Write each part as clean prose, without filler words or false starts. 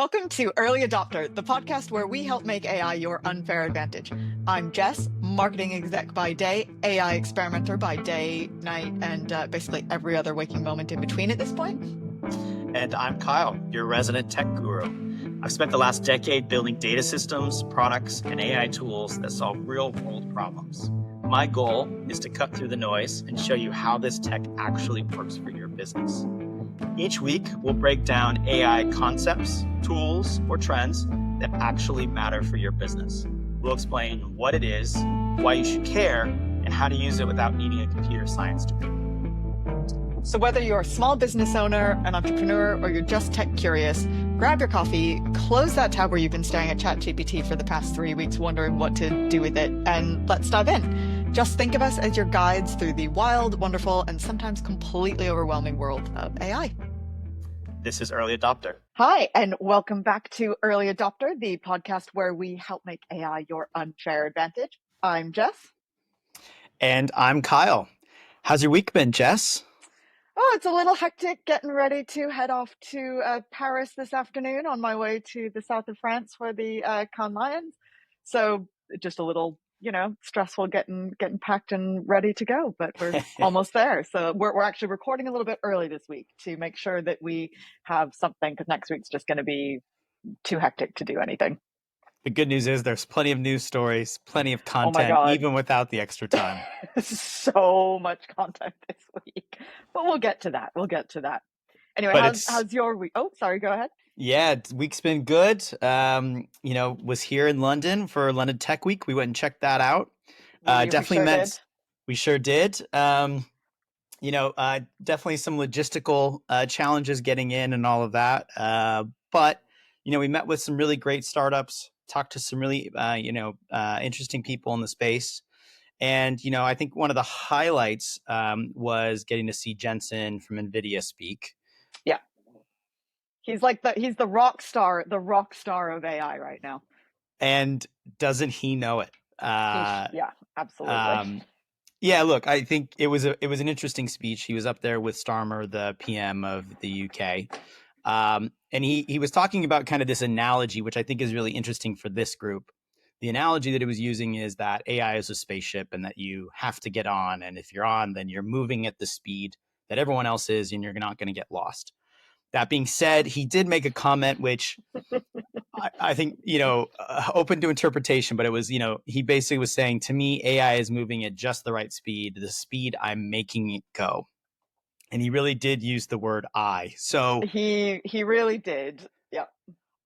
Welcome to Early Adopter, the podcast where we help make AI your unfair advantage. I'm Jess, marketing exec by day, AI experimenter by day, night, and basically every other waking moment in between at this point. And I'm Kyle, your resident tech guru. I've spent the last decade building data systems, products, and AI tools that solve real-world problems. My goal is to cut through the noise and show you how this tech actually works for your business. Each week, we'll break down AI concepts, tools, or trends that actually matter for your business. We'll explain what it is, why you should care, and how to use it without needing a computer science degree. So whether you're a small business owner, an entrepreneur, or you're just tech curious, grab your coffee, close that tab where you've been staring at ChatGPT for the past 3 weeks wondering what to do with it, and let's dive in. Just think of us as your guides through the wild, wonderful, and sometimes completely overwhelming world of AI. This is Early Adopter. Hi, and welcome back to Early Adopter, the podcast where we help make AI your unfair advantage. I'm Jess. And I'm Kyle. How's your week been, Jess? Oh, it's a little hectic getting ready to head off to Paris this afternoon on my way to the south of France for the Cannes Lions. So just a little, stressful getting packed and ready to go, but we're almost there. So we're actually recording a little bit early this week to make sure that we have something, because next week's just going to be too hectic to do anything. The good news is there's plenty of news stories, plenty of content, even without the extra time. So much content this week, but we'll get to that. Anyway, how's your week? Oh, sorry, go ahead. Yeah, week's been good. Was here in London for London Tech Week. We went and checked that out. We sure did. Definitely some logistical challenges getting in and all of that. But we met with some really great startups, talked to some really interesting people in the space. And, I think one of the highlights was getting to see Jenson from NVIDIA speak. Yeah. He's the rock star of AI right now. And doesn't he know it? Yeah, absolutely. Look, I think it was an interesting speech. He was up there with Starmer, the PM of the UK. And he was talking about kind of this analogy, which I think is really interesting for this group. The analogy that he was using is that AI is a spaceship and that you have to get on. And if you're on, then you're moving at the speed that everyone else is and you're not going to get lost. That being said, he did make a comment, which I think, open to interpretation, but it was, he basically was saying, to me, AI is moving at just the right speed, the speed I'm making it go. And he really did use the word I. So he really did. Yeah.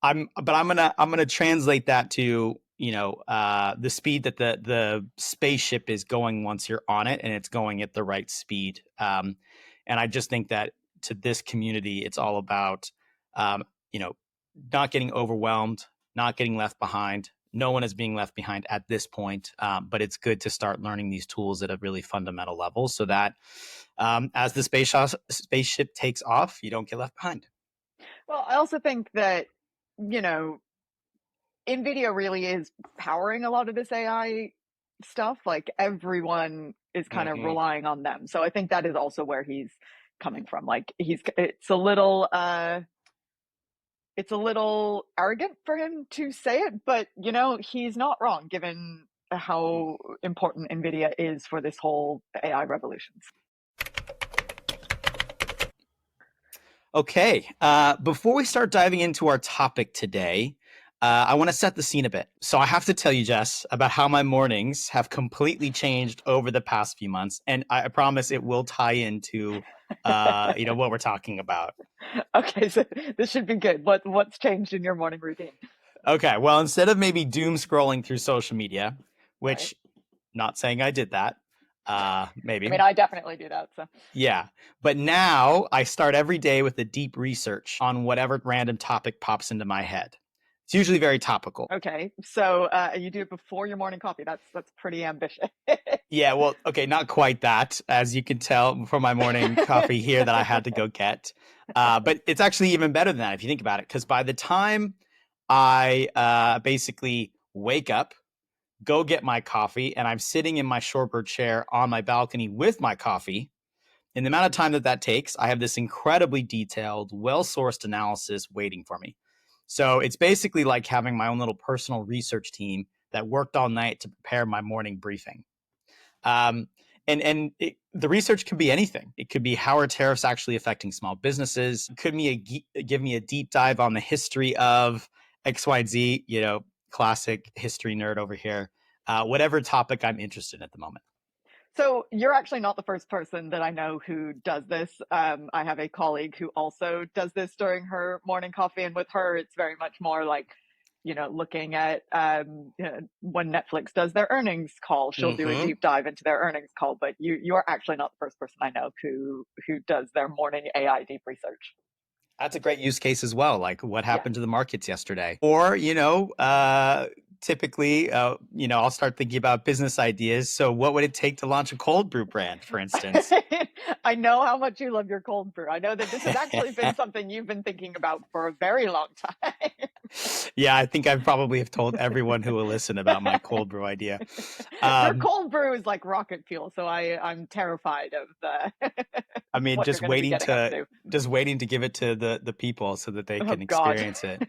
I'm gonna translate that to, the speed that the spaceship is going once you're on it, and it's going at the right speed. And I just think that to this community, it's all about, not getting overwhelmed, not getting left behind. No one is being left behind at this point, but it's good to start learning these tools at a really fundamental level so that as the spaceship takes off, you don't get left behind. Well, I also think that, NVIDIA really is powering a lot of this AI stuff. Like everyone is kind of relying on them. So I think that is also where he's coming from. Like it's a little arrogant for him to say it, but he's not wrong given how important NVIDIA is for this whole AI revolution. Okay, before we start diving into our topic today, I want to set the scene a bit. So I have to tell you, Jess, about how my mornings have completely changed over the past few months, and I promise it will tie into what we're talking about. Okay, so this should be good. What's changed in your morning routine? Okay, well, instead of maybe doom scrolling through social media, which not saying I did that, maybe. I mean, I definitely do that. So yeah, but now I start every day with a deep research on whatever random topic pops into my head. It's usually very topical. Okay, so you do it before your morning coffee. That's pretty ambitious. Yeah, well, okay, not quite that, as you can tell from my morning coffee here that I had to go get. But it's actually even better than that if you think about it, because by the time I basically wake up, go get my coffee, and I'm sitting in my shorebird chair on my balcony with my coffee, in the amount of time that takes, I have this incredibly detailed, well-sourced analysis waiting for me. So it's basically like having my own little personal research team that worked all night to prepare my morning briefing. Um, the research can be anything. It could be how are tariffs actually affecting small businesses? It could give me a deep dive on the history of X, Y, and Z. Classic history nerd over here. Whatever topic I'm interested in at the moment. So you're actually not the first person that I know who does this. I have a colleague who also does this during her morning coffee, and with her, it's very much more like, looking at when Netflix does their earnings call, she'll do a Mm-hmm. deep dive into their earnings call. But you are actually not the first person I know who does their morning AI deep research. That's a great use case as well. Like what Yeah. happened to the markets yesterday, or typically, I'll start thinking about business ideas. So, what would it take to launch a cold brew brand, for instance? I know how much you love your cold brew. I know that this has actually been something you've been thinking about for a very long time. Yeah, I think I probably have told everyone who will listen about my cold brew idea. Your cold brew is like rocket fuel, so I'm terrified of I mean, what you're going to be getting up to. just waiting to give it to the people so that they Oh can God. experience it.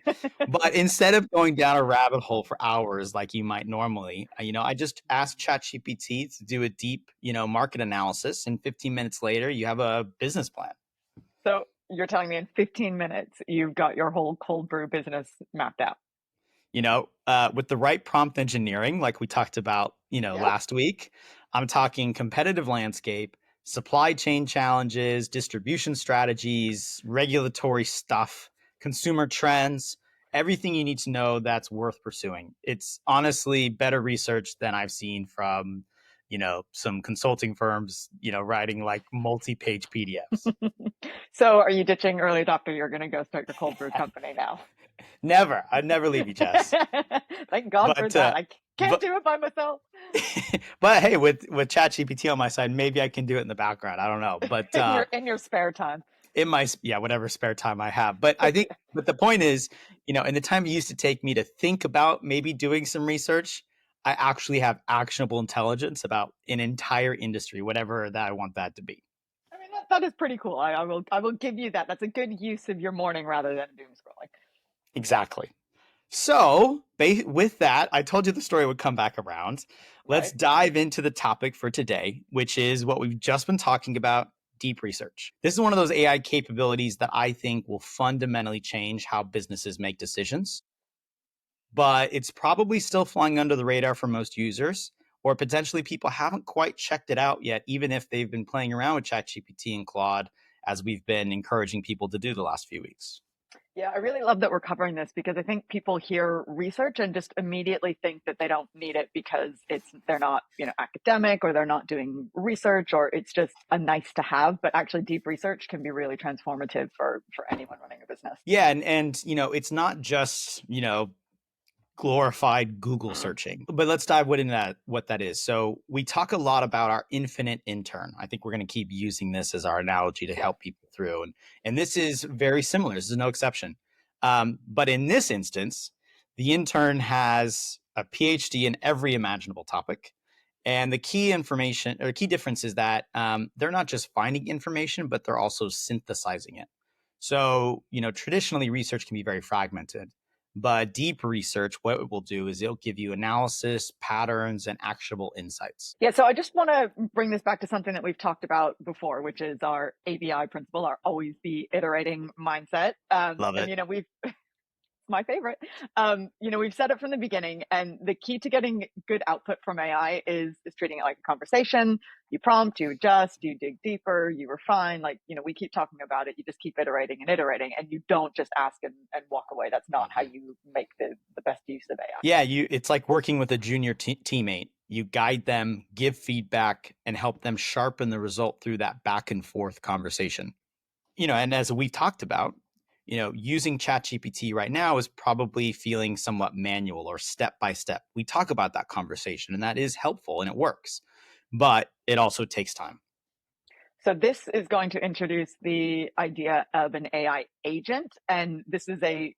But instead of going down a rabbit hole for hours like you might normally, I just ask ChatGPT to do a deep, market analysis, and 15 minutes later, you have a business plan. So you're telling me in 15 minutes you've got your whole cold brew business mapped out? With the right prompt engineering, like we talked about, Yeah. last week, I'm talking competitive landscape, supply chain challenges, distribution strategies, regulatory stuff, consumer trends, everything you need to know that's worth pursuing. It's honestly better research than I've seen from, some consulting firms, writing like multi-page PDFs. So are you ditching early adopter? You're going to go start your cold brew company now. Never. I'd never leave you, Jess. Thank God for But that. I can't but do it by myself. but hey, with ChatGPT on my side, maybe I can do it in the background. I don't know, but In your spare time. in my whatever spare time I have. But I think, but the point is, in the time it used to take me to think about maybe doing some research, I actually have actionable intelligence about an entire industry, whatever that I want that to be. I mean, that is pretty cool. I will give you that. That's a good use of your morning rather than doom scrolling. Exactly. So, with that, I told you the story would come back around. Let's Right. dive into the topic for today, which is what we've just been talking about, deep research. This is one of those AI capabilities that I think will fundamentally change how businesses make decisions, but it's probably still flying under the radar for most users, or potentially people haven't quite checked it out yet, even if they've been playing around with ChatGPT and Claude, as we've been encouraging people to do the last few weeks. Yeah, I really love that we're covering this because I think people hear research and just immediately think that they don't need it because they're not, academic, or they're not doing research, or it's just a nice to have. But actually deep research can be really transformative for anyone running a business. Yeah, and it's not just, glorified Google searching. But let's dive into what that is. So we talk a lot about our infinite intern. I think we're going to keep using this as our analogy to Yeah. help people through. And this is very similar. This is no exception. But in this instance, the intern has a PhD in every imaginable topic. And the key information or key difference is that they're not just finding information, but they're also synthesizing it. So, traditionally research can be very fragmented, but deep research, what it will do is it'll give you analysis, patterns, and actionable insights. Yeah, so I just want to bring this back to something that we've talked about before, which is our ABI principle, our always be iterating mindset. Love And it. we've my favorite. We've said it from the beginning, and the key to getting good output from AI is treating it like a conversation. You prompt, you adjust, you dig deeper, you refine. Like, we keep talking about it. You just keep iterating and iterating, and you don't just ask and walk away. That's not how you make the best use of AI. Yeah, it's like working with a junior teammate. You guide them, give feedback, and help them sharpen the result through that back and forth conversation. And as we've talked about, using ChatGPT right now is probably feeling somewhat manual or step by step. We talk about that conversation, and that is helpful and it works, but it also takes time. So this is going to introduce the idea of an AI agent, and this is a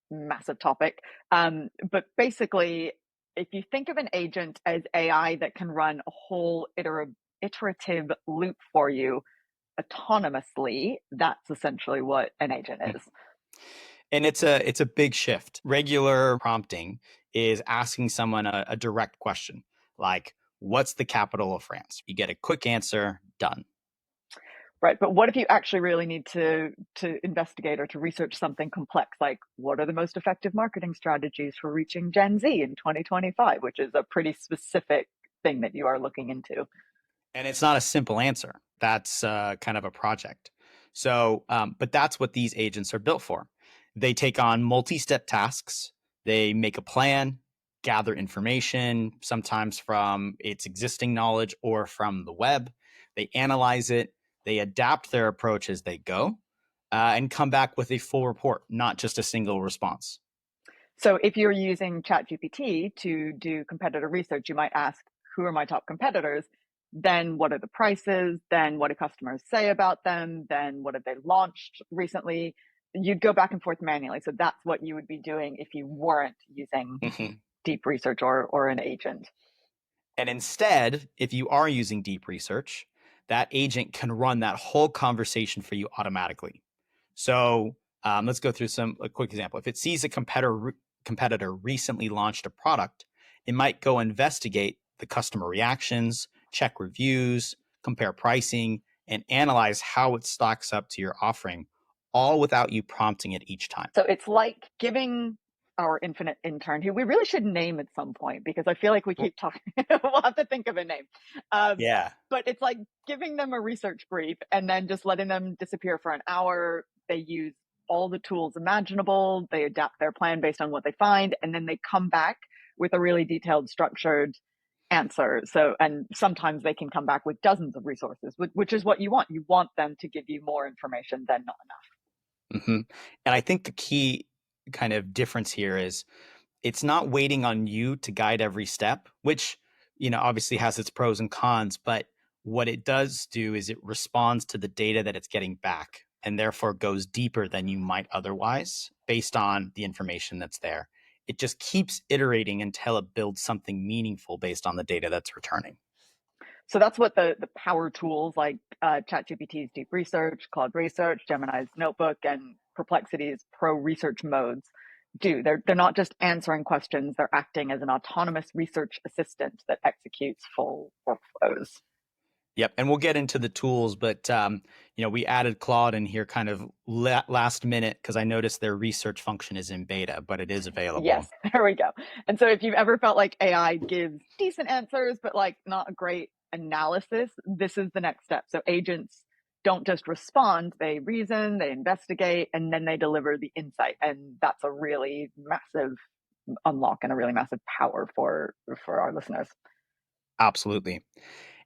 massive topic. But basically, if you think of an agent as AI that can run a whole iterative loop for you autonomously, that's essentially what an agent is. And it's a big shift. Regular prompting is asking someone a direct question like, what's the capital of France? You get a quick answer, done. Right. But what if you actually really need to investigate or to research something complex, like what are the most effective marketing strategies for reaching Gen Z in 2025, which is a pretty specific thing that you are looking into. And it's not a simple answer. That's kind of a project. So, but that's what these agents are built for. They take on multi step tasks, they make a plan, gather information, sometimes from its existing knowledge or from the web. They analyze it, they adapt their approach as they go, and come back with a full report, not just a single response. So if you're using ChatGPT to do competitor research, you might ask, who are my top competitors? Then what are the prices? Then what do customers say about them? Then what have they launched recently? You'd go back and forth manually. So that's what you would be doing if you weren't using deep research or an agent. And instead, if you are using deep research, that agent can run that whole conversation for you automatically. So let's go through a quick example. If it sees a competitor recently launched a product, it might go investigate the customer reactions, check reviews, compare pricing, and analyze how it stacks up to your offering, all without you prompting it each time. So it's like giving our infinite intern, who we really should name at some point because I feel like we keep talking. We'll have to think of a name. Yeah. But it's like giving them a research brief and then just letting them disappear for an hour. They use all the tools imaginable. They adapt their plan based on what they find, and then they come back with a really detailed, structured answer. So, and sometimes they can come back with dozens of resources, which is what you want. You want them to give you more information than not enough. Mm-hmm. And I think the key kind of difference here is it's not waiting on you to guide every step, which, obviously has its pros and cons, but what it does do is it responds to the data that it's getting back and therefore goes deeper than you might otherwise based on the information that's there. It just keeps iterating until it builds something meaningful based on the data that's returning. So that's what the power tools like ChatGPT's Deep Research, Claude Research, Gemini's Notebook, and Perplexity's Pro Research modes do. They're not just answering questions; they're acting as an autonomous research assistant that executes full workflows. Yep, and we'll get into the tools, but we added Claude in here kind of last minute because I noticed their research function is in beta, but it is available. Yes, there we go. And so if you've ever felt like AI gives decent answers, but like not a great analysis, this is the next step. So agents don't just respond, they reason, they investigate, and then they deliver the insight. And that's a really massive unlock and a really massive power for our listeners. Absolutely.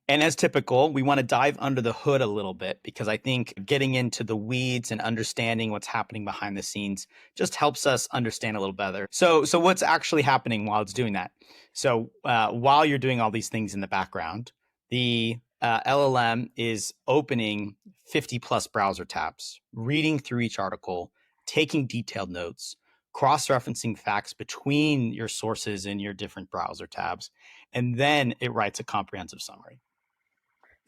And as typical, we want to dive under the hood a little bit because I think getting into the weeds and understanding what's happening behind the scenes just helps us understand a little better. So what's actually happening while it's doing that? So while you're doing all these things in the background, the LLM is opening 50 plus browser tabs, reading through each article, taking detailed notes, cross-referencing facts between your sources in your different browser tabs, and then it writes a comprehensive summary.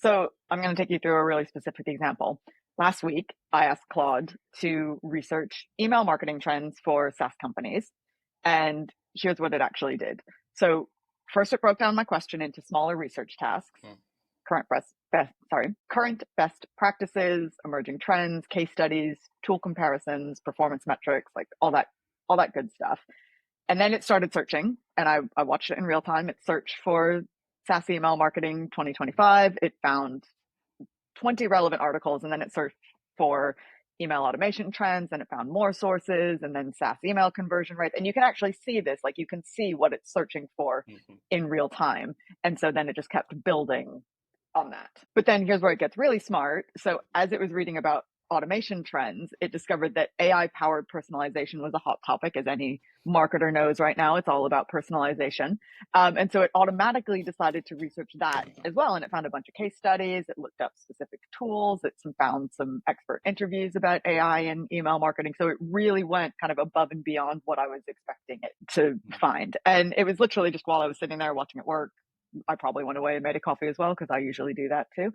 So I'm going to take you through a really specific example. Last week, I asked Claude to research email marketing trends for SaaS companies. And here's what it actually did. So first, it broke down my question into smaller research tasks, current best practices, emerging trends, case studies, tool comparisons, performance metrics, like all that good stuff. And then it started searching, and I watched it in real time. It searched for SaaS email marketing 2025. It found 20 relevant articles, and then it searched for email automation trends, and it found more sources, and then SaaS email conversion rates. And you can actually see this, like you can see what it's searching for in real time. And so then it just kept building on that. But then here's where it gets really smart. So as it was reading about automation trends, it discovered that AI powered personalization was a hot topic, as any marketer knows right now. It's all about personalization. And so it automatically decided to research that as well. And it found a bunch of case studies. It looked up specific tools. It found some expert interviews about AI and email marketing. So it really went kind of above and beyond what I was expecting it to find. And it was literally just while I was sitting there watching it work. I probably went away and made a coffee as well, because I usually do that too.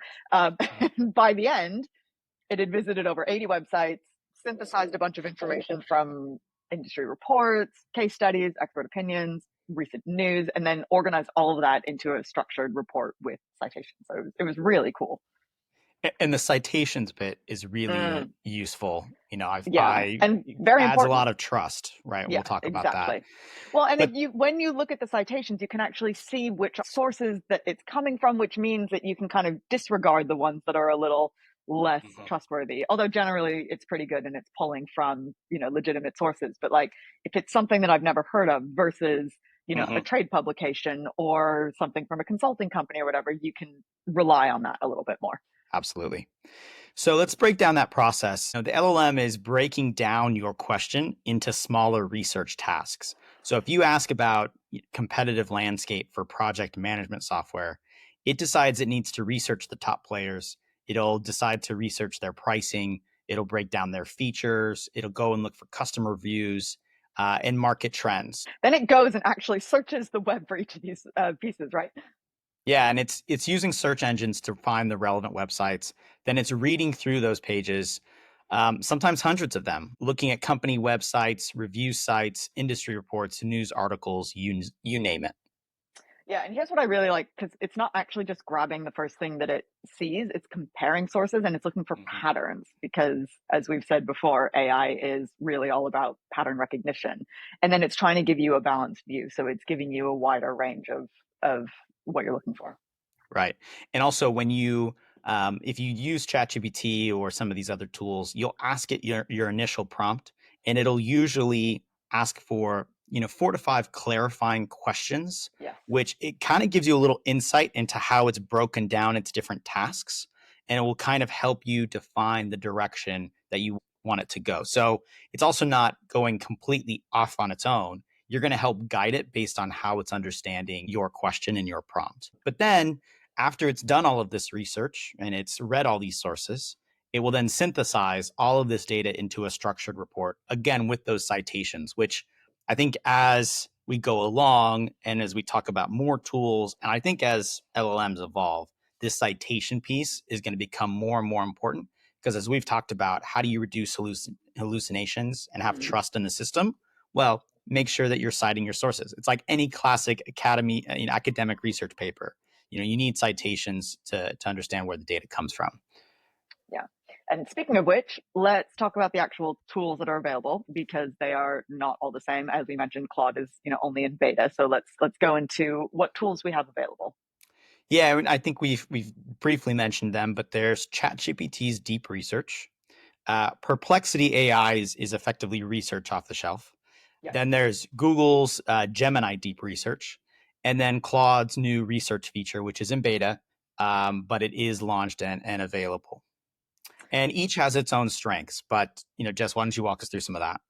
By the end, it had visited over 80 websites, synthesized a bunch of information from industry reports, case studies, expert opinions, recent news, and then organized all of that into a structured report with citations. So it was really cool. And the citations bit is really Mm, useful. yeah, and very Adds a lot important. of trust, right? We'll Yeah, talk about that. exactly. Well, and if But you when you look at the citations, you can actually see which sources that it's coming from, which means that you can kind of disregard the ones that are a little less Mhm. trustworthy. Although generally it's pretty good and it's pulling from, legitimate sources. But like if it's something that I've never heard of versus, a Mhm. trade publication or something from a consulting company or whatever, you can rely on that a little bit more. Absolutely. So let's break down that process. The LLM is breaking down your question into smaller research tasks. So if you ask about competitive landscape for project management software, it decides it needs to research the top players. It'll decide to research their pricing. It'll break down their features. It'll go and look for customer reviews and market trends. Then it goes and actually searches the web for each of these pieces, right? Yeah, and it's using search engines to find the relevant websites. Then it's reading through those pages, sometimes hundreds of them, looking at company websites, review sites, industry reports, news articles, you name it. Yeah, and here's what I really like because it's not actually just grabbing the first thing that it sees, it's comparing sources and it's looking for Mhm. patterns because, as we've said before, AI is really all about pattern recognition. And then it's trying to give you a balanced view. So it's giving you a wider range of what you're looking for. Right. And also, if you use ChatGPT or some of these other tools, you'll ask it your initial prompt, and it'll usually ask for 4 to 5 clarifying questions, Yes. which it kind of gives you a little insight into how it's broken down its different tasks, and it will kind of help you define the direction that you want it to go. So it's also not going completely off on its own. You're going to help guide it based on how it's understanding your question and your prompt. But then after it's done all of this research and it's read all these sources, it will then synthesize all of this data into a structured report, again, with those citations, which I think as we go along and as we talk about more tools, and I think as LLMs evolve, this citation piece is going to become more and more important because as we've talked about, how do you reduce hallucinations and have Mm. trust in the system? Well, make sure that you're citing your sources. It's like any classic academic research paper. You need citations to understand where the data comes from. Yeah. And speaking of which, let's talk about the actual tools that are available because they are not all the same. As we mentioned, Claude is, only in beta. So let's go into what tools we have available. Yeah, I mean, I think we've briefly mentioned them, but there's ChatGPT's deep research. Perplexity AI is effectively research off the shelf. Yes. Then there's Google's Gemini deep research, and then Claude's new research feature, which is in beta, but it is launched and available. And each has its own strengths. But Jess, why don't you walk us through some of that?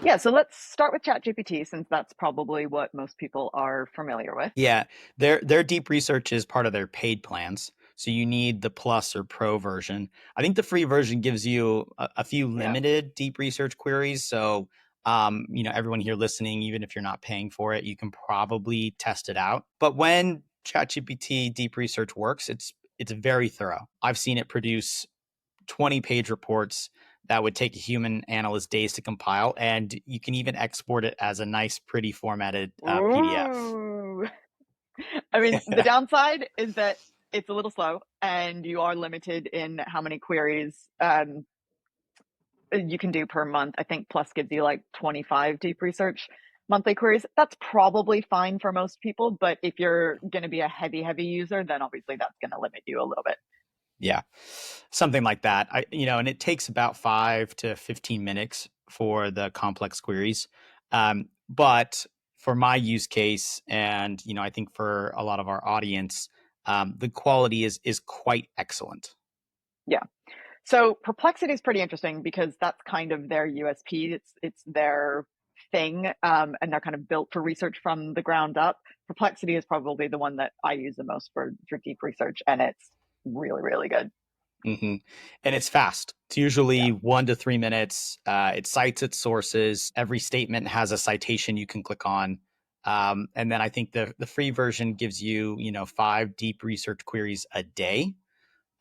Yeah, so let's start with ChatGPT since that's probably what most people are familiar with. Yeah, their deep research is part of their paid plans. So you need the plus or pro version. I think the free version gives you a few Yeah. limited deep research queries. So everyone here listening, even if you're not paying for it, you can probably test it out. But when ChatGPT deep research works, it's very thorough. I've seen it produce 20-page reports that would take a human analyst days to compile, and you can even export it as a nice, pretty formatted PDF. Ooh. I mean, the downside is that it's a little slow and you are limited in how many queries you can do per month. I think Plus gives you like 25 deep research monthly queries. That's probably fine for most people, but if you're going to be a heavy user, then obviously that's going to limit you a little bit. Yeah, something like that. And it takes about 5 to 15 minutes for the complex queries. But for my use case, and I think for a lot of our audience, the quality is quite excellent. Yeah. So Perplexity is pretty interesting because that's kind of their USP. It's their thing, and they're kind of built for research from the ground up. Perplexity is probably the one that I use the most for deep research, and it's really good. hmm And it's fast. It's usually 1 to 3 minutes. It cites its sources. Every statement has a citation you can click on. And then I think the free version gives you 5 deep research queries a day.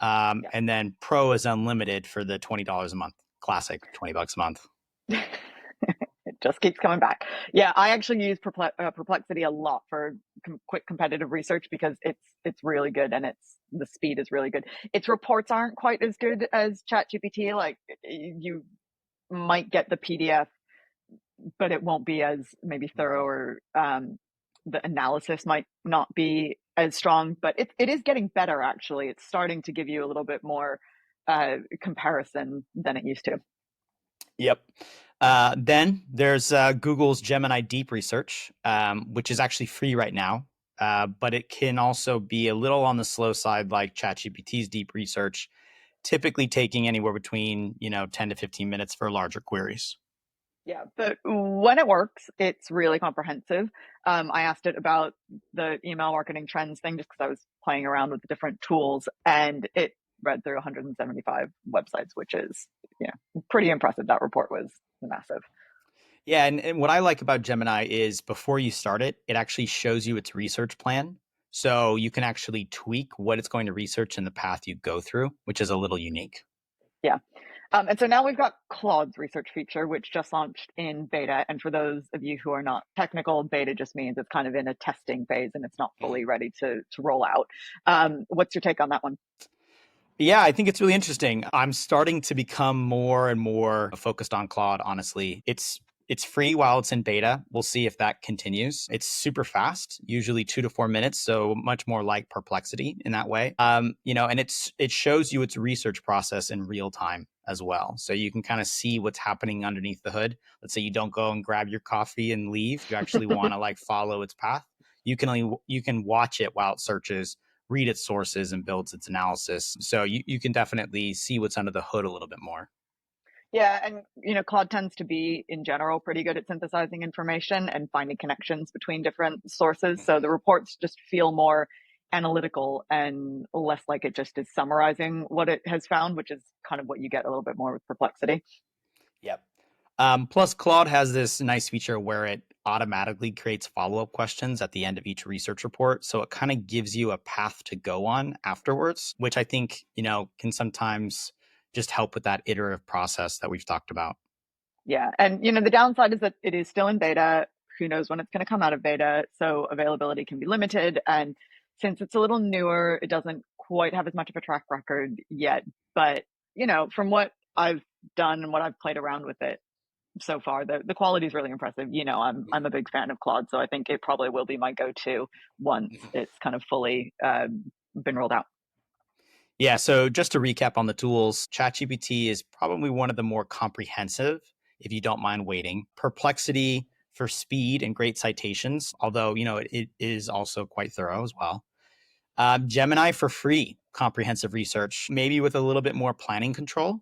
Yeah. And then Pro is unlimited for the $20 a month. classic $20 a month. It just keeps coming back. Yeah, I actually use Perplexity a lot for quick competitive research because it's really good and the speed is really good. Its reports aren't quite as good as ChatGPT. Like you might get the PDF, but it won't be as maybe thorough, or the analysis might not be as strong. But it is getting better, actually. It's starting to give you a little bit more comparison than it used to. Yep. Then there's Google's Gemini Deep Research, which is actually free right now, but it can also be a little on the slow side, like ChatGPT's Deep Research, typically taking anywhere between 10 to 15 minutes for larger queries. Yeah, but when it works, it's really comprehensive. I asked it about the email marketing trends thing just because I was playing around with the different tools, and it read through 175 websites, which is pretty impressive. That report was massive. Yeah, and what I like about Gemini is before you start it, it actually shows you its research plan. So you can actually tweak what it's going to research in the path you go through, which is a little unique. Yeah. And so now we've got Claude's research feature, which just launched in beta. And for those of you who are not technical, beta just means it's kind of in a testing phase and it's not fully ready to roll out. What's your take on that one? Yeah, I think it's really interesting. I'm starting to become more and more focused on Claude, honestly. It's free while it's in beta. We'll see if that continues. It's super fast, usually 2 to 4 minutes, so much more like Perplexity in that way. And it shows you its research process in real time as well. So you can kind of see what's happening underneath the hood. Let's say you don't go and grab your coffee and leave. You actually want to like follow its path. You can watch it while it searches, read its sources, and builds its analysis. So you can definitely see what's under the hood a little bit more. Yeah, and Claude tends to be in general pretty good at synthesizing information and finding connections between different sources. So the reports just feel more analytical and less like it just is summarizing what it has found, which is kind of what you get a little bit more with Perplexity. Yep. Plus, Claude has this nice feature where it automatically creates follow-up questions at the end of each research report. So it kind of gives you a path to go on afterwards, which I think, can sometimes just help with that iterative process that we've talked about. Yeah, and the downside is that it is still in beta. Who knows when it's going to come out of beta? So availability can be limited. And since it's a little newer, it doesn't quite have as much of a track record yet. But, from what I've done and what I've played around with it so far, the quality is really impressive. I'm a big fan of Claude, so I think it probably will be my go-to once it's kind of fully been rolled out. Yeah, so just to recap on the tools, ChatGPT is probably one of the more comprehensive, if you don't mind waiting. Perplexity for speed and great citations, although, it is also quite thorough as well. Gemini for free, comprehensive research, maybe with a little bit more planning control.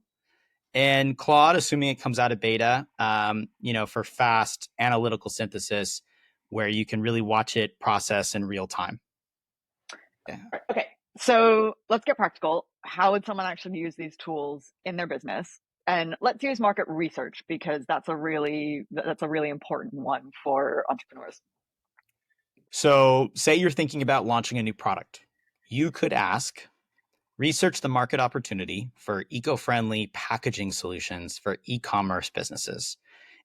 And Claude, assuming it comes out of beta, for fast analytical synthesis, where you can really watch it process in real time. Yeah. Okay, so let's get practical. How would someone actually use these tools in their business? And let's use market research because that's a really important one for entrepreneurs. So, say you're thinking about launching a new product. You could ask, research the market opportunity for eco-friendly packaging solutions for e-commerce businesses.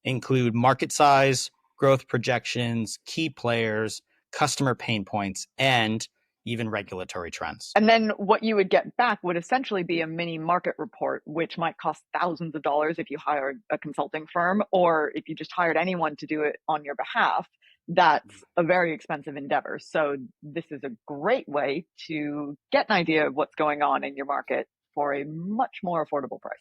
Include market size, growth projections, key players, customer pain points, and even regulatory trends. And then what you would get back would essentially be a mini market report, which might cost thousands of dollars if you hired a consulting firm, or if you just hired anyone to do it on your behalf. That's a very expensive endeavor. So this is a great way to get an idea of what's going on in your market for a much more affordable price.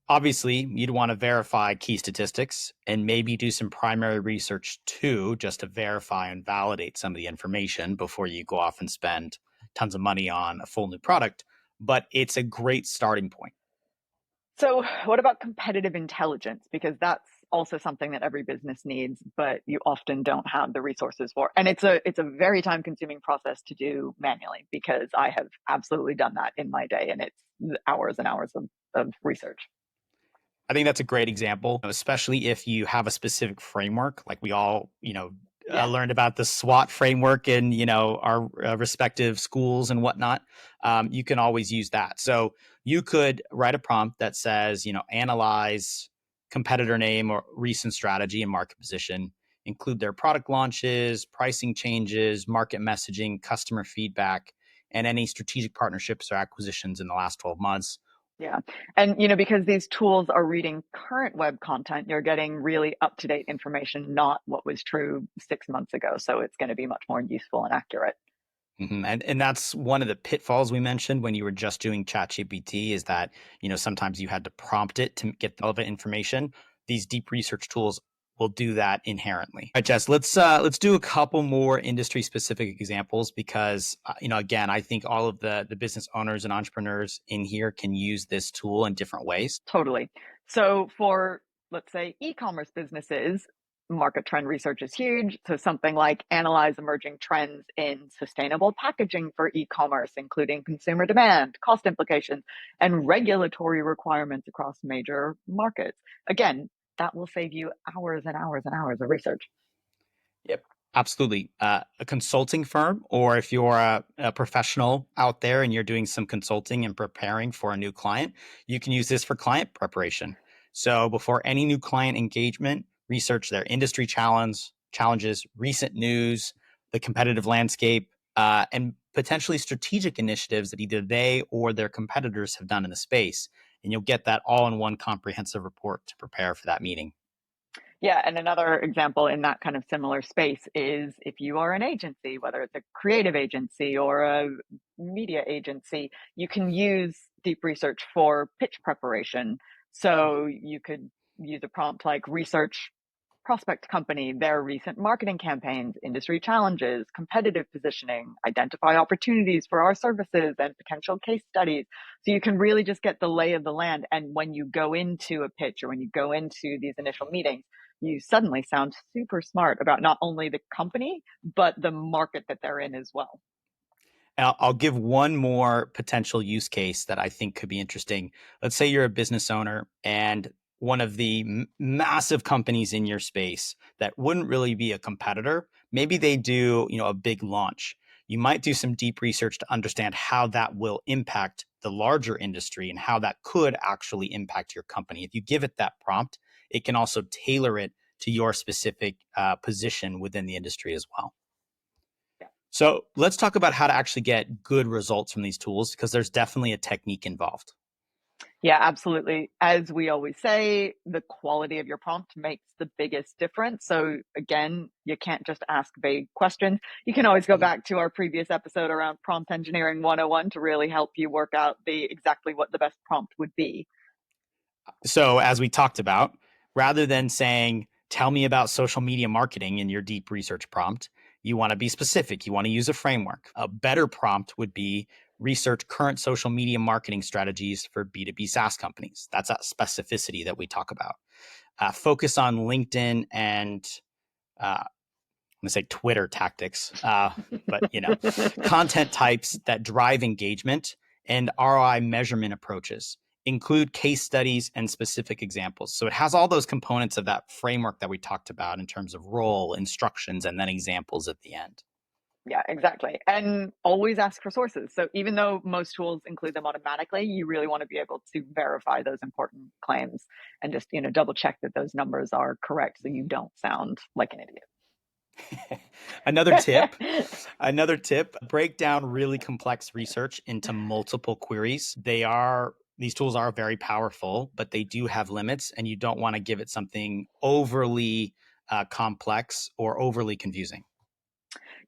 Obviously, you'd want to verify key statistics and maybe do some primary research too, just to verify and validate some of the information before you go off and spend tons of money on a full new product. But it's a great starting point. So what about competitive intelligence? Because that's also something that every business needs, but you often don't have the resources for. And it's a very time consuming process to do manually because I have absolutely done that in my day and it's hours and hours of research. I think that's a great example, especially if you have a specific framework, like we all, Yeah. learned about the SWOT framework in, our respective schools and whatnot. You can always use that. So You could write a prompt that says, analyze competitor name or recent strategy and market position, include their product launches, pricing changes, market messaging, customer feedback, and any strategic partnerships or acquisitions in the last 12 months. Yeah. And, because these tools are reading current web content, you're getting really up-to-date information, not what was true 6 months ago. So it's going to be much more useful and accurate. And that's one of the pitfalls we mentioned when you were just doing ChatGPT is that, sometimes you had to prompt it to get all the information. These deep research tools will do that inherently. All right, Jess, let's do a couple more industry specific examples because, again, I think all of the business owners and entrepreneurs in here can use this tool in different ways. Totally. So for, let's say, e-commerce businesses, market trend research is huge. So something like analyze emerging trends in sustainable packaging for e-commerce, including consumer demand, cost implications, and regulatory requirements across major markets. Again, that will save you hours and hours and hours of research. Yep. Absolutely. A consulting firm, or if you're a professional out there and you're doing some consulting and preparing for a new client, you can use this for client preparation. So before any new client engagement, research their industry challenges, recent news, the competitive landscape, and potentially strategic initiatives that either they or their competitors have done in the space. And you'll get that all in one comprehensive report to prepare for that meeting. Yeah, and another example in that kind of similar space is if you are an agency, whether it's a creative agency or a media agency, you can use deep research for pitch preparation. So you could use a prompt like research prospect company, their recent marketing campaigns, industry challenges, competitive positioning, identify opportunities for our services and potential case studies. So you can really just get the lay of the land. And when you go into a pitch or when you go into these initial meetings, you suddenly sound super smart about not only the company, but the market that they're in as well. I'll give one more potential use case that I think could be interesting. Let's say you're a business owner and one of the massive companies in your space that wouldn't really be a competitor, maybe they do, a big launch. You might do some deep research to understand how that will impact the larger industry and how that could actually impact your company. If you give it that prompt, it can also tailor it to your specific position within the industry as well. So let's talk about how to actually get good results from these tools because there's definitely a technique involved. Yeah, absolutely. As we always say, the quality of your prompt makes the biggest difference. So again, you can't just ask vague questions. You can always go back to our previous episode around prompt engineering 101 to really help you work out exactly what the best prompt would be. So as we talked about, rather than saying, tell me about social media marketing in your deep research prompt, you want to be specific. You want to use a framework. A better prompt would be research current social media marketing strategies for B2B SaaS companies. That's that specificity that we talk about. Focus on LinkedIn and I'm going to say Twitter tactics, but content types that drive engagement and ROI measurement approaches. Include case studies and specific examples. So it has all those components of that framework that we talked about in terms of role, instructions, and then examples at the end. Yeah, exactly. And always ask for sources. So even though most tools include them automatically, you really want to be able to verify those important claims and just, double check that those numbers are correct so you don't sound like an idiot. Another tip, break down really complex research into multiple queries. These tools are very powerful, but they do have limits and you don't want to give it something overly complex or overly confusing.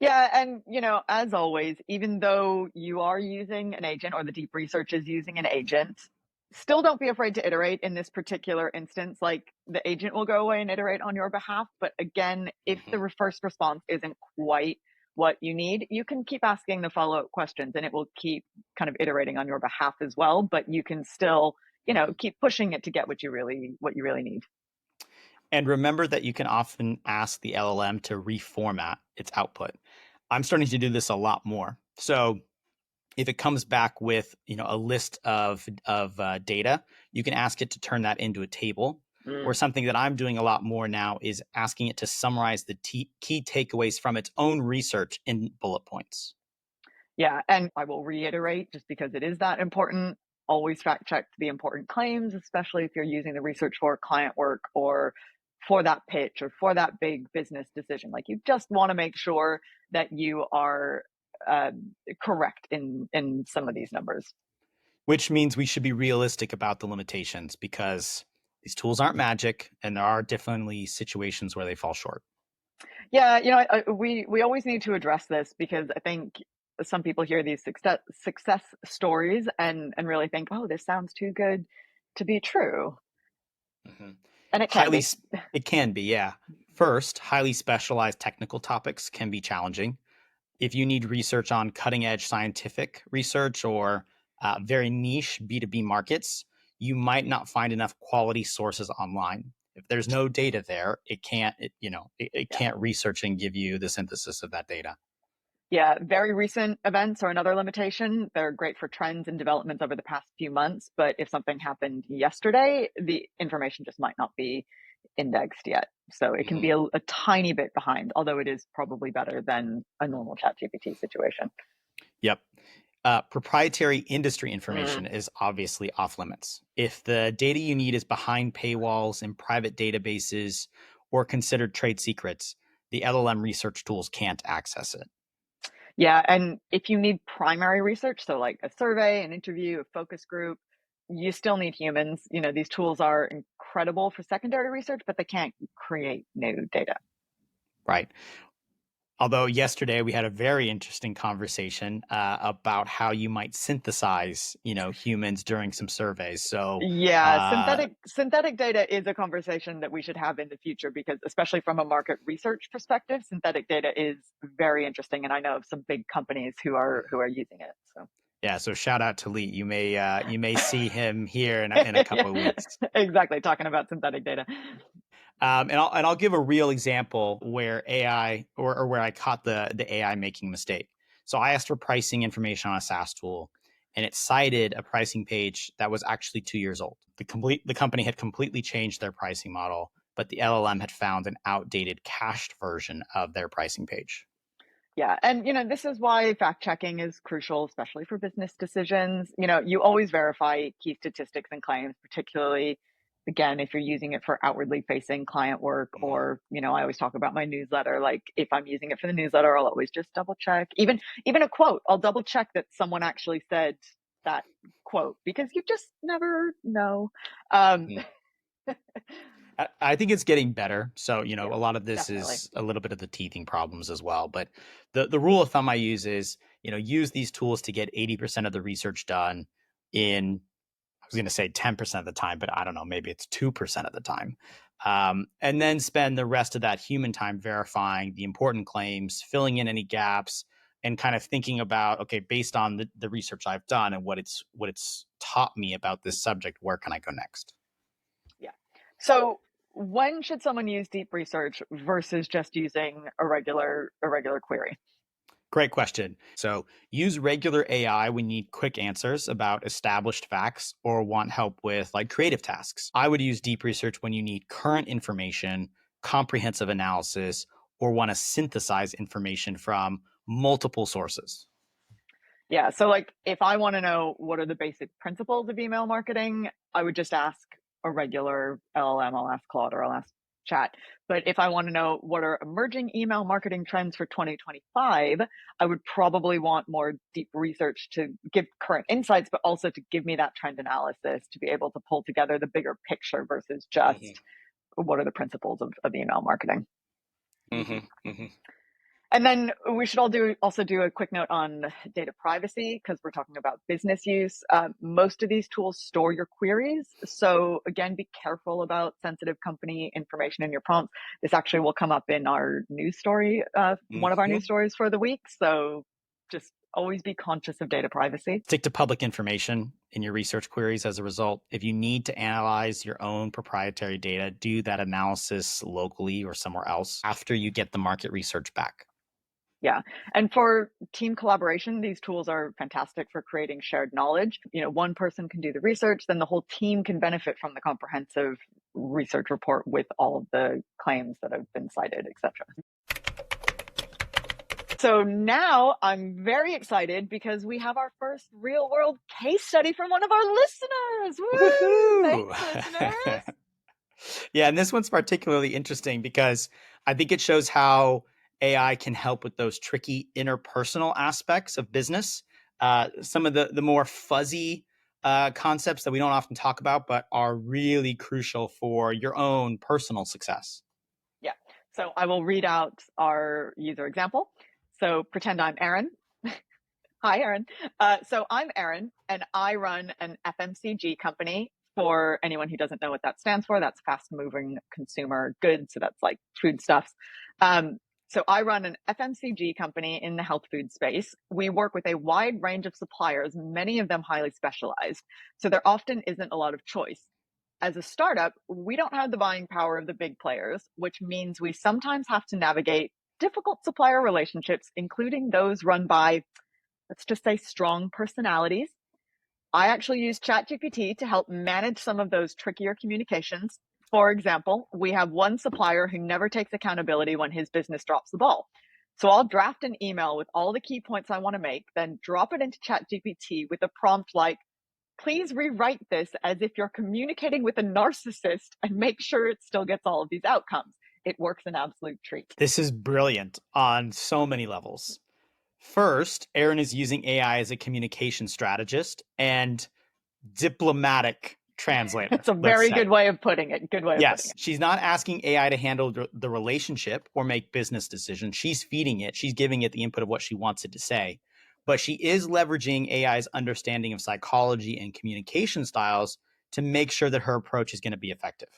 Yeah. And, as always, even though you are using an agent or the deep research is using an agent, still don't be afraid to iterate in this particular instance. Like the agent will go away and iterate on your behalf. But again, if the first response isn't quite what you need, you can keep asking the follow-up questions and it will keep kind of iterating on your behalf as well. But you can still, keep pushing it to get what you really need. And remember that you can often ask the LLM to reformat its output. I'm starting to do this a lot more. So if it comes back with a list of data, you can ask it to turn that into a table. Or something that I'm doing a lot more now is asking it to summarize the key takeaways from its own research in bullet points. Yeah, and I will reiterate, just because it is that important, always fact check the important claims, especially if you're using the research for client work or for that pitch or for that big business decision. Like, you just want to make sure that you are correct in some of these numbers. Which means we should be realistic about the limitations, because these tools aren't magic and there are definitely situations where they fall short. Yeah, we always need to address this, because I think some people hear these success stories and really think, oh, this sounds too good to be true, Mm-hmm. and it can Highly, be. it can be, yeah. First, highly specialized technical topics can be challenging. If you need research on cutting edge scientific research or very niche B2B markets, you might not find enough quality sources online. If there's no data there, it Yeah. can't research and give you the synthesis of that data. Yeah, very recent events are another limitation. They're great for trends and developments over the past few months, but if something happened yesterday, the information just might not be indexed yet. So it can Mm-hmm. be a tiny bit behind, although it is probably better than a normal ChatGPT situation. Yep. Proprietary industry Mm. information is obviously off limits. If the data you need is behind paywalls in private databases or considered trade secrets, the LLM research tools can't access it. Yeah, and if you need primary research, so like a survey, an interview, a focus group, you still need humans. These tools are incredible for secondary research, but they can't create new data. Right. Although yesterday we had a very interesting conversation about how you might synthesize, humans during some surveys. So, Yeah, synthetic data is a conversation that we should have in the future, because especially from a market research perspective, synthetic data is very interesting, and I know of some big companies who are using it. So yeah. So shout out to Lee. You may see him here in a couple of yeah, weeks. exactly, talking about synthetic data. And I'll give a real example where AI or where I caught the AI making a mistake. So I asked for pricing information on a SaaS tool, and it cited a pricing page that was actually 2 years old. The company had completely changed their pricing model, but the LLM had found an outdated cached version of their pricing page. Yeah, and this is why fact checking is crucial, especially for business decisions. You always verify key statistics and claims, particularly again if you're using it for outwardly facing client work, Mhm. or I always talk about my newsletter. Like, if I'm using it for the newsletter, I'll always just double check. Even a quote, I'll double check that someone actually said that quote, because you just never know. Um, Mhm. I think it's getting better. So, a yeah, lot of this definitely. is a little bit of the teething problems as well. But the rule of thumb I use is, use these tools to get 80% of the research done in, I was going to say 10% of the time, but I don't know, maybe it's 2% of the time. And then spend the rest of that human time verifying the important claims, filling in any gaps, and kind of thinking about, okay, based on the research I've done and what it's taught me about this subject, where can I go next? Yeah. So when should someone use deep research versus just using a regular query? Great question. So use regular AI when you need quick answers about established facts or want help with like creative tasks. I would use deep research when you need current information, comprehensive analysis, or want to synthesize information from multiple sources. Yeah. So, like, if I want to know what are the basic principles of email marketing, I would just ask a regular LLM. I'll ask Claude or I'll ask Chat. But if I want to know what are emerging email marketing trends for 2025, I would probably want more deep research to give current insights, but also to give me that trend analysis to be able to pull together the bigger picture versus Mm-hmm. just what are the principles of email marketing. Mm-hmm. Mm-hmm. And then we should also do a quick note on data privacy, because we're talking about business use. Most of these tools store your queries. So again, be careful about sensitive company information in your prompts. This actually will come up in our news story, one of our news Mm-hmm. stories for the week. So just always be conscious of data privacy. Stick to public information in your research queries as a result. If you need to analyze your own proprietary data, do that analysis locally or somewhere else after you get the market research back. Yeah. And for team collaboration, these tools are fantastic for creating shared knowledge. One person can do the research, then the whole team can benefit from the comprehensive research report with all of the claims that have been cited, etc. So now I'm very excited because we have our first real world case study from one of our listeners. Woo! Woohoo! Thanks, listeners. Yeah, and this one's particularly interesting because I think it shows how AI can help with those tricky interpersonal aspects of business. Some of the more fuzzy concepts that we don't often talk about, but are really crucial for your own personal success. Yeah. So I will read out our user example. So pretend I'm Aaron. Hi, Aaron. So I'm Aaron, and I run an FMCG company. For anyone who doesn't know what that stands for, that's fast moving consumer goods. So that's like foodstuffs. Um, so I run an FMCG company in the health food space. We work with a wide range of suppliers, many of them highly specialized. So there often isn't a lot of choice. As a startup, we don't have the buying power of the big players, which means we sometimes have to navigate difficult supplier relationships, including those run by, let's just say, strong personalities. I actually use ChatGPT to help manage some of those trickier communications. For example, we have one supplier who never takes accountability when his business drops the ball. So I'll draft an email with all the key points I want to make, then drop it into ChatGPT with a prompt like, please rewrite this as if you're communicating with a narcissist and make sure it still gets all of these outcomes. It works an absolute treat. This is brilliant on so many levels. First, Aaron is using AI as a communication strategist and diplomatic translator, That's a let's very say. good way of putting it. Good way of putting Yes, it. she's not asking AI to handle the relationship or make business decisions. She's feeding it. She's giving it the input of what she wants it to say. But she is leveraging AI's understanding of psychology and communication styles to make sure that her approach is going to be effective.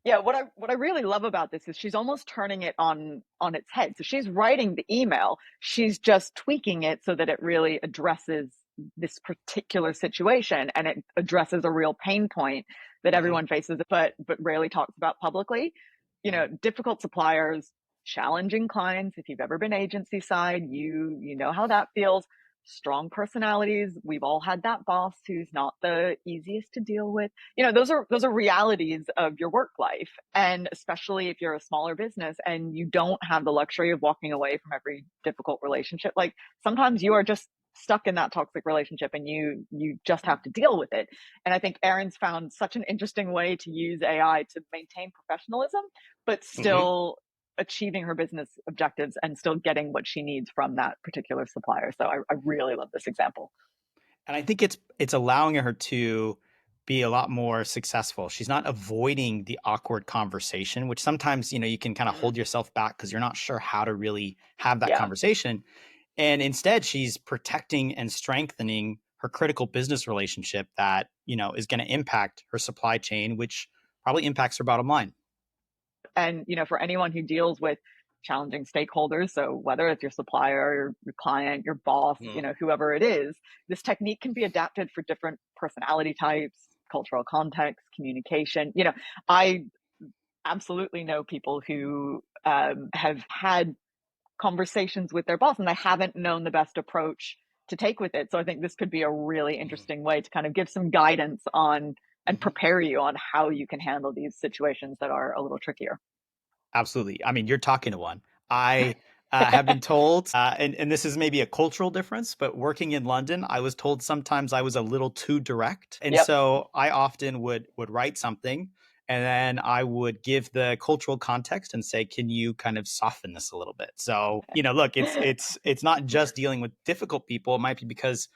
Yeah, what I really love about this is she's almost turning it on its head. So she's writing the email, she's just tweaking it so that it really addresses this particular situation and it addresses a real pain point that Mhm. everyone faces but rarely talks about publicly. You know, difficult suppliers, challenging clients. If you've ever been agency side, you know how that feels. Strong personalities. We've all had that boss who's not the easiest to deal with. You know, those are realities of your work life, and especially if you're a smaller business and you don't have the luxury of walking away from every difficult relationship. Like sometimes you are just stuck in that toxic relationship and you just have to deal with it. And I think Erin's found such an interesting way to use AI to maintain professionalism but Mhm. still achieving her business objectives and still getting what she needs from that particular supplier. So I really love this example. And I think it's allowing her to be a lot more successful. She's not avoiding the awkward conversation, which sometimes, you can kind of hold yourself back because you're not sure how to really have that Yeah. conversation. And instead, she's protecting and strengthening her critical business relationship that, is going to impact her supply chain, which probably impacts her bottom line. And, you know, for anyone who deals with challenging stakeholders, so whether it's your supplier, your client, your boss, you Mm. know, whoever it is, this technique can be adapted for different personality types, cultural context, communication. You know, I absolutely know people who have had conversations with their boss and they haven't known the best approach to take with it. So I think this could be a really Mhm. interesting way to kind of give some guidance on and Mhm. prepare you on how you can handle these situations that are a little trickier. Absolutely. I mean, you're talking to one. I have been told, and this is maybe a cultural difference, but working in London, I was told sometimes I was a little too direct, and Yep. so I often would write something, and then I would give the cultural context and say, "Can you kind of soften this a little bit?" So, look, it's not just dealing with difficult people. It might be because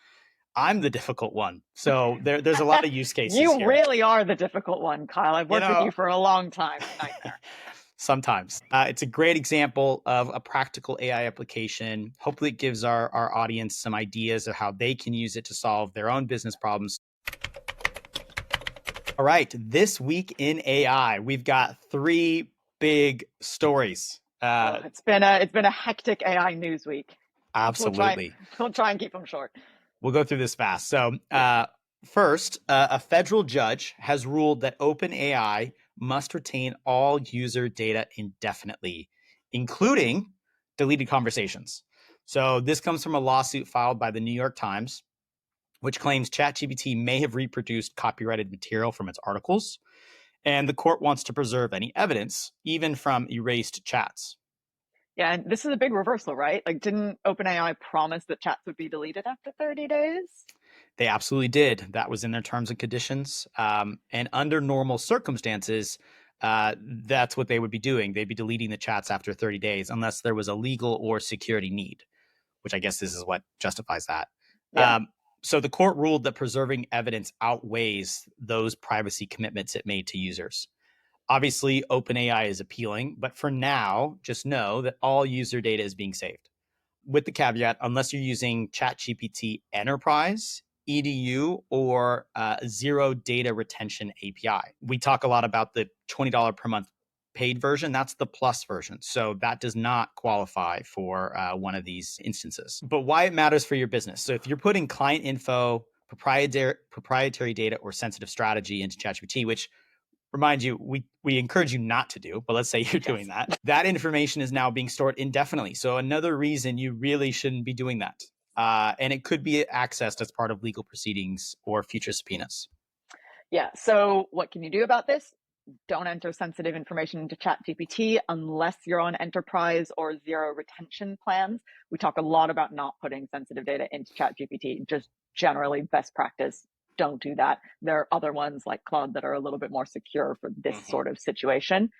I'm the difficult one. So there's a lot of use cases You here. really are the difficult one, Kyle. I've You worked with know, you for a long time. Nightmare. Sometimes. It's a great example of a practical AI application. Hopefully, it gives our audience some ideas of how they can use it to solve their own business problems. All right, this week in AI, we've got three big stories. Oh, it's been a hectic AI news week. We'll try Absolutely. we'll try and keep them short. We'll go through this fast. So, Yeah. first, a federal judge has ruled that OpenAI must retain all user data indefinitely, including deleted conversations. So, this comes from a lawsuit filed by the New York Times, which claims ChatGPT may have reproduced copyrighted material from its articles. And the court wants to preserve any evidence, even from erased chats. Yeah, and this is a big reversal, right? Like, didn't OpenAI promise that chats would be deleted after 30 days? They absolutely did. That was in their terms and conditions. And under normal circumstances, that's what they would be doing. They'd be deleting the chats after 30 days unless there was a legal or security need, which I guess this is what justifies that. Yeah. So the court ruled that preserving evidence outweighs those privacy commitments it made to users. Obviously, OpenAI is appealing, but for now, just know that all user data is being saved. With the caveat, unless you're using ChatGPT Enterprise, EDU, or Zero Data Retention API. We talk a lot about the $20 per month paid version. That's the plus version. So that does not qualify for one of these instances. But why it matters for your business. So if you're putting client info, proprietary data, or sensitive strategy into ChatGPT, which remind you, we encourage you not to do, but let's say you're doing that. That information is now being stored indefinitely. So another reason you really shouldn't be doing that. And it could be accessed as part of legal proceedings or future subpoenas. Yeah. So what can you do about this? Don't enter sensitive information into ChatGPT unless you're on enterprise or zero retention plans. We talk a lot about not putting sensitive data into ChatGPT, just generally best practice. Don't do that. There are other ones like Claude that are a little bit more secure for this sort of situation.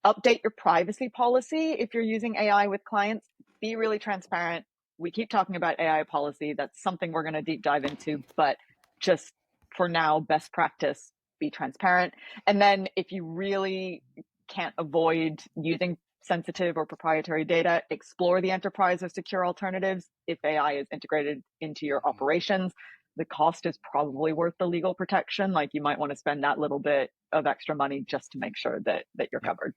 Update your privacy policy if you're using AI with clients. Be really transparent. We keep talking about AI policy. That's something we're going to deep dive into, but just for now, best practice, be transparent. And then if you really can't avoid using sensitive or proprietary data, explore the enterprise or secure alternatives. If AI is integrated into your operations, the cost is probably worth the legal protection. Like, you might want to spend that little bit of extra money just to make sure that you're covered.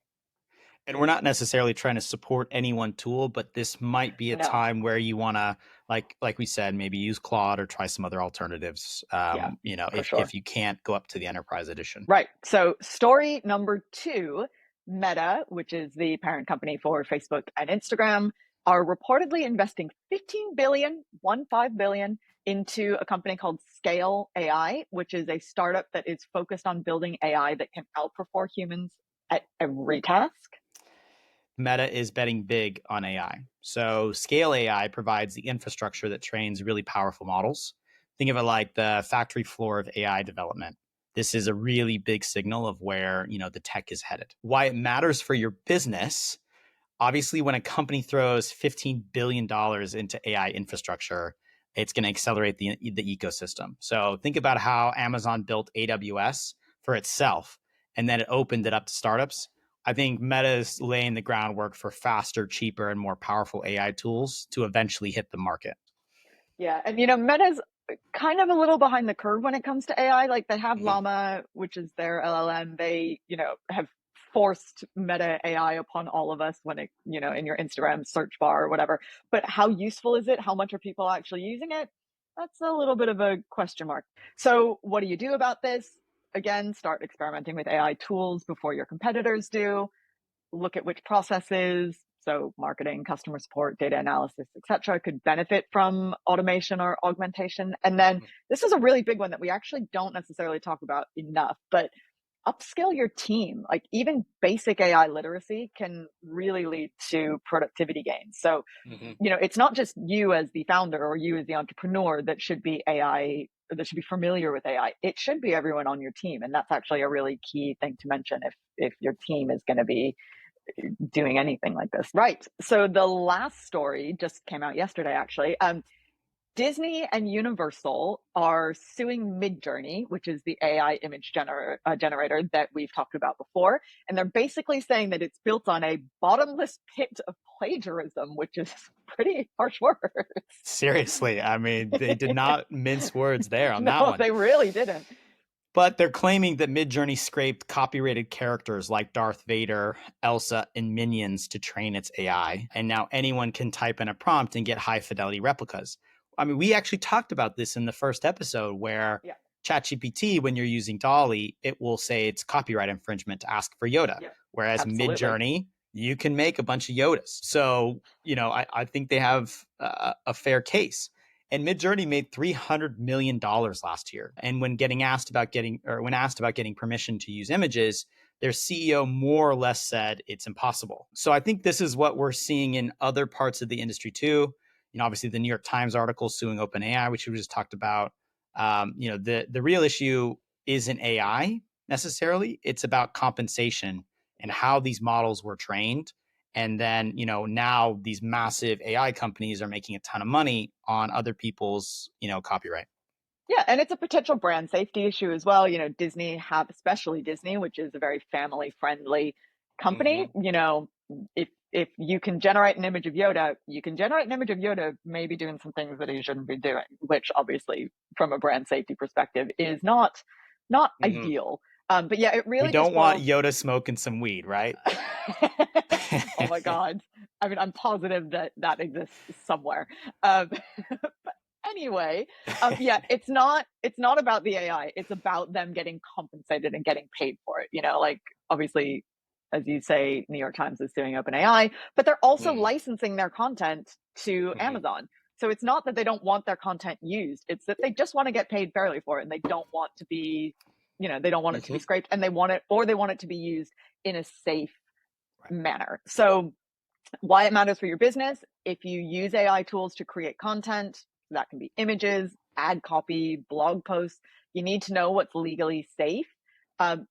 And we're not necessarily trying to support any one tool, but this might be a No. time where you want to, like we said, maybe use Claude or try some other alternatives. Yeah, If sure. you can't go up to the enterprise edition. Right. So story number 2, Meta, which is the parent company for Facebook and Instagram, are reportedly investing 15 billion, 15 billion into a company called Scale.ai, which is a startup that is focused on building AI that can outperform humans at every task. Meta is betting big on AI. So Scale.ai provides the infrastructure that trains really powerful models. Think of it like the factory floor of AI development. This is a really big signal of where, the tech is headed. Why it matters for your business. Obviously, when a company throws $15 billion into AI infrastructure, it's going to accelerate the ecosystem. So think about how Amazon built AWS for itself, and then it opened it up to startups. I think Meta is laying the groundwork for faster, cheaper, and more powerful AI tools to eventually hit the market. Yeah. And, Meta's kind of a little behind the curve when it comes to AI. Like, they have Llama, which is their LLM. They, have forced Meta AI upon all of us when it, in your Instagram search bar or whatever. But how useful is it? How much are people actually using it? That's a little bit of a question mark. So what do you do about this? Again, start experimenting with AI tools before your competitors do. Look at which processes, so marketing, customer support, data analysis, etc., could benefit from automation or augmentation. And then this is a really big one that we actually don't necessarily talk about enough, but upskill your team. Like, even basic AI literacy can really lead to productivity gains. So, it's not just you as the founder or you as the entrepreneur that should be AI, that should be familiar with AI. It should be everyone on your team. And that's actually a really key thing to mention if your team is going to be doing anything like this. Right. So the last story just came out yesterday, actually. Disney and Universal are suing Midjourney, which is the AI image generator that we've talked about before. And they're basically saying that it's built on a bottomless pit of plagiarism, which is pretty harsh words. Seriously. I mean, they did not mince words there on that No, one. they really didn't. But they're claiming that Midjourney scraped copyrighted characters like Darth Vader, Elsa, and Minions to train its AI. And now anyone can type in a prompt and get high fidelity replicas. I mean, we actually talked about this in the first episode where ChatGPT, when you're using Dolly, it will say it's copyright infringement to ask for Yoda. Whereas Midjourney, you can make a bunch of Yodas. So, I think they have a fair case. And Midjourney made $300 million last year. And when asked about getting permission to use images, their CEO more or less said it's impossible. So I think this is what we're seeing in other parts of the industry too. Obviously the New York Times article suing OpenAI, which we just talked about. The real issue isn't AI necessarily. It's about compensation and how these models were trained. And then, now these massive AI companies are making a ton of money on other people's, copyright. Yeah, and it's a potential brand safety issue as well. Especially Disney, which is a very family friendly company. Mm-hmm. If you can generate an image of Yoda, you can generate an image of Yoda maybe doing some things that he shouldn't be doing, which obviously from a brand safety perspective is not Mm-hmm. ideal. But yeah, it We really just don't want boils. Yoda smoking some weed, right? Oh my God. I mean, I'm positive that that exists somewhere. Um, but anyway, yeah, it's not about the AI. It's about them getting compensated and getting paid for it. Like obviously, as you say, New York Times is suing OpenAI, but they're also Mm-hmm. licensing their content to Amazon. So it's not that they don't want their content used; it's that they just want to get paid fairly for it, and they don't want to be, they don't want it to be Mm-hmm. scraped, and they want it to be used in a safe Right. manner. So why it matters for your business: if you use AI tools to create content, that can be images, ad copy, blog posts, you need to know what's legally safe.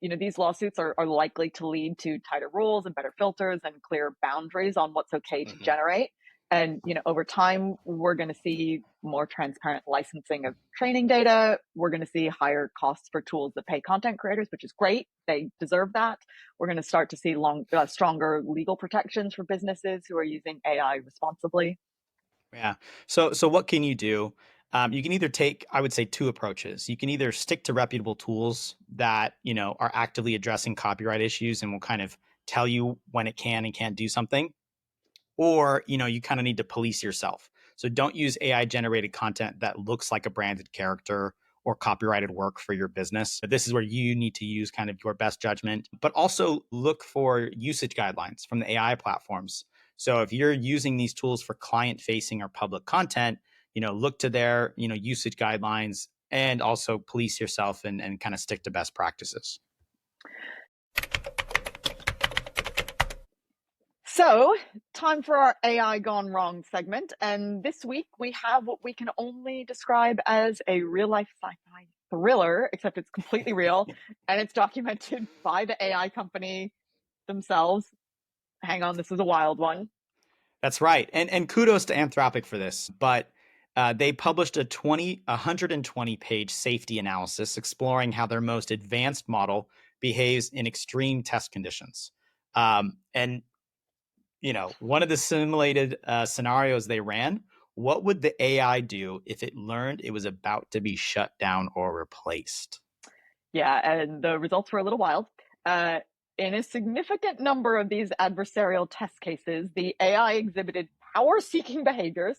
These lawsuits are likely to lead to tighter rules and better filters and clear boundaries on what's okay to Mm-hmm. generate. And over time, we're going to see more transparent licensing of training data. We're going to see higher costs for tools that pay content creators, which is great. They deserve that. We're going to start to see stronger legal protections for businesses who are using AI responsibly. Yeah. So what can you do? You can either take, I would say, two approaches. You can either stick to reputable tools that, are actively addressing copyright issues and will kind of tell you when it can and can't do something, or, you kind of need to police yourself. So don't use AI generated content that looks like a branded character or copyrighted work for your business. But this is where you need to use kind of your best judgment, but also look for usage guidelines from the AI platforms. So if you're using these tools for client facing or public content, look to their, usage guidelines, and also police yourself and kind of stick to best practices. So, time for our AI gone wrong segment. And this week we have what we can only describe as a real life sci fi thriller, except it's completely real and it's documented by the AI company themselves. Hang on, this is a wild one. That's right. And kudos to Anthropic for this. But they published a 120 page safety analysis exploring how their most advanced model behaves in extreme test conditions. And, one of the simulated scenarios they ran, what would the AI do if it learned it was about to be shut down or replaced? Yeah, and the results were a little wild. Uh, in a significant number of these adversarial test cases, the AI exhibited power seeking behaviors,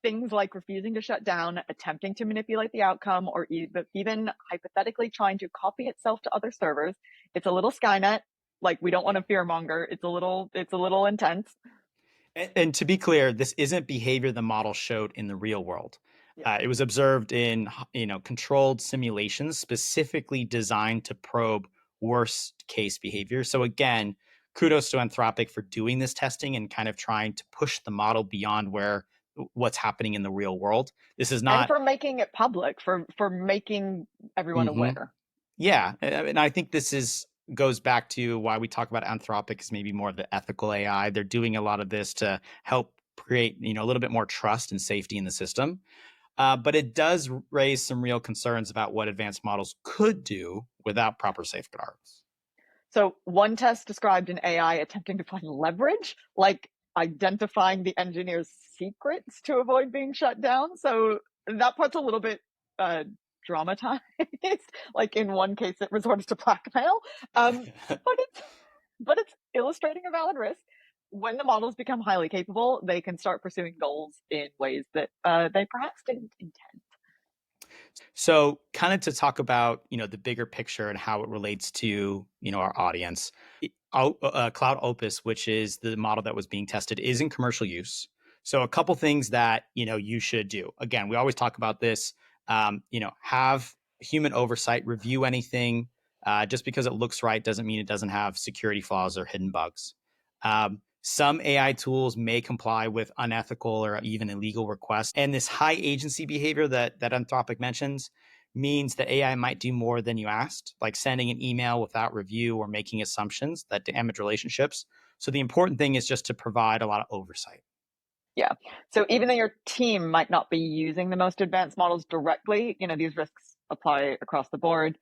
things like refusing to shut down, attempting to manipulate the outcome, or even hypothetically trying to copy itself to other servers. It's a little Skynet. Like, we don't want to fearmonger. It's a little intense. And to be clear, this isn't behavior the model showed in the real world. Yeah. It was observed in controlled simulations specifically designed to probe worst case behavior. So again, kudos to Anthropic for doing this testing and kind of trying to push the model beyond what's happening in the real world. This is And not. for making it public, for making everyone Mhm. aware. Yeah, and I think this is goes back to why we talk about Anthropic as maybe more of the ethical AI. They're doing a lot of this to help create, a little bit more trust and safety in the system. But it does raise some real concerns about what advanced models could do without proper safeguards. So one test described an AI attempting to find leverage, like identifying the engineer's secrets to avoid being shut down. So that part's a little bit uh, dramatized. Like in one case, it resorted to blackmail, but it's illustrating a valid risk. When the models become highly capable, they can start pursuing goals in ways that they perhaps didn't intend. So, kind of to talk about the bigger picture and how it relates to our audience. Cloud Opus, which is the model that was being tested, is in commercial use. So, a couple things that you should do. Again, we always talk about this. Have human oversight, review anything Just because it looks right doesn't mean it doesn't have security flaws or hidden bugs. Some AI tools may comply with unethical or even illegal requests. And this high agency behavior that Anthropic mentions means that AI might do more than you asked, like sending an email without review or making assumptions that damage relationships. So the important thing is just to provide a lot of oversight. Yeah. So even though your team might not be using the most advanced models directly, these risks apply across the board.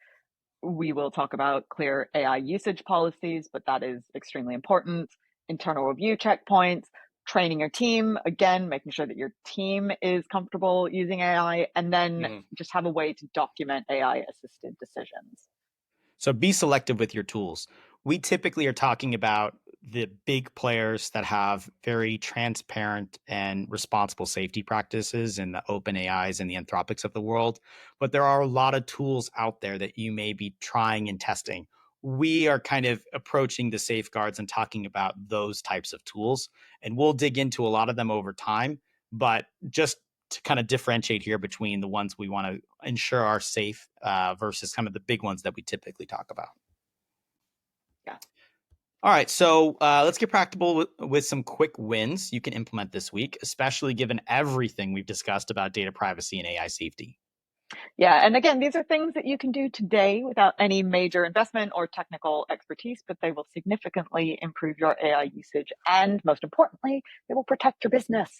We will talk about clear AI usage policies, but that is extremely important. Internal review checkpoints, training your team, again, making sure that your team is comfortable using AI, and then just have a way to document AI assisted decisions. So be selective with your tools. We typically are talking about the big players that have very transparent and responsible safety practices and the OpenAIs and the Anthropics of the world. But there are a lot of tools out there that you may be trying and testing. We are kind of approaching the safeguards and talking about those types of tools. And we'll dig into a lot of them over time. But just to kind of differentiate here between the ones we want to ensure are safe versus kind of the big ones that we typically talk about. Yeah. All right, so let's get practical with some quick wins you can implement this week, especially given everything we've discussed about data privacy and AI safety. Yeah, and again, these are things that you can do today without any major investment or technical expertise, but they will significantly improve your AI usage. And most importantly, they will protect your business.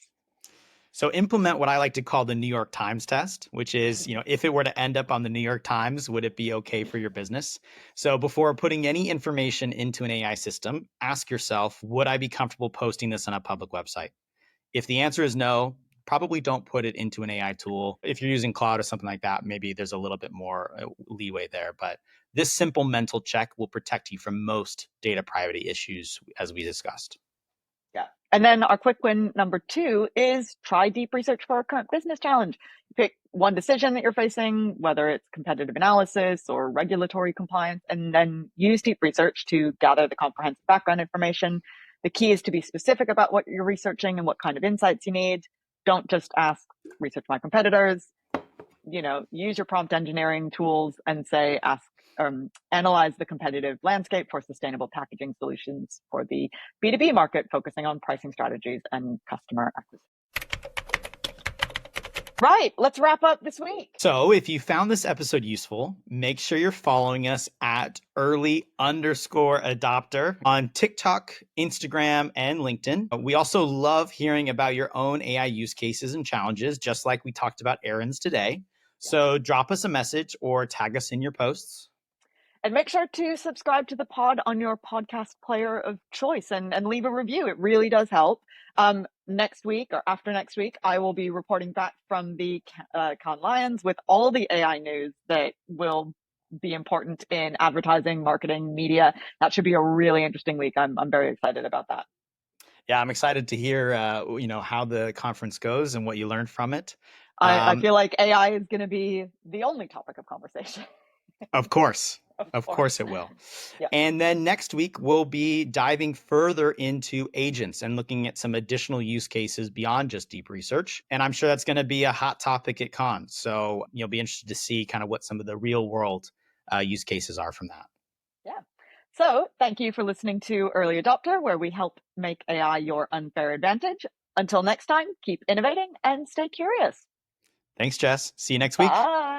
So implement what I like to call the New York Times test, which is, if it were to end up on the New York Times, would it be okay for your business? So before putting any information into an AI system, ask yourself, would I be comfortable posting this on a public website? If the answer is no, probably don't put it into an AI tool. If you're using Claude or something like that, maybe there's a little bit more leeway there. But this simple mental check will protect you from most data privacy issues, as we discussed. Yeah. And then our quick win number 2 is try deep research for a current business challenge. Pick one decision that you're facing, whether it's competitive analysis or regulatory compliance, and then use deep research to gather the comprehensive background information. The key is to be specific about what you're researching and what kind of insights you need. Don't just ask, research my competitors. Use your prompt engineering tools and analyze the competitive landscape for sustainable packaging solutions for the B2B market, focusing on pricing strategies and customer acquisition. Right, let's wrap up this week. So if you found this episode useful, make sure you're following us at early_adopter on TikTok, Instagram, and LinkedIn. We also love hearing about your own AI use cases and challenges, just like we talked about Aaron's today. So drop us a message or tag us in your posts. And make sure to subscribe to the pod on your podcast player of choice and leave a review. It really does help. Next week or after next week, I will be reporting back from the Cannes Lions with all the AI news that will be important in advertising, marketing, media. That should be a really interesting week. I'm very excited about that. Yeah, I'm excited to hear how the conference goes and what you learned from it. I feel like AI is going to be the only topic of conversation. Of course. Of course it will. Yeah. And then next week, we'll be diving further into agents and looking at some additional use cases beyond just deep research. And I'm sure that's going to be a hot topic at Cannes. So you'll be interested to see kind of what some of the real world use cases are from that. Yeah. So thank you for listening to Early Adopter, where we help make AI your unfair advantage. Until next time, keep innovating and stay curious. Thanks, Jess. See you next week. Bye.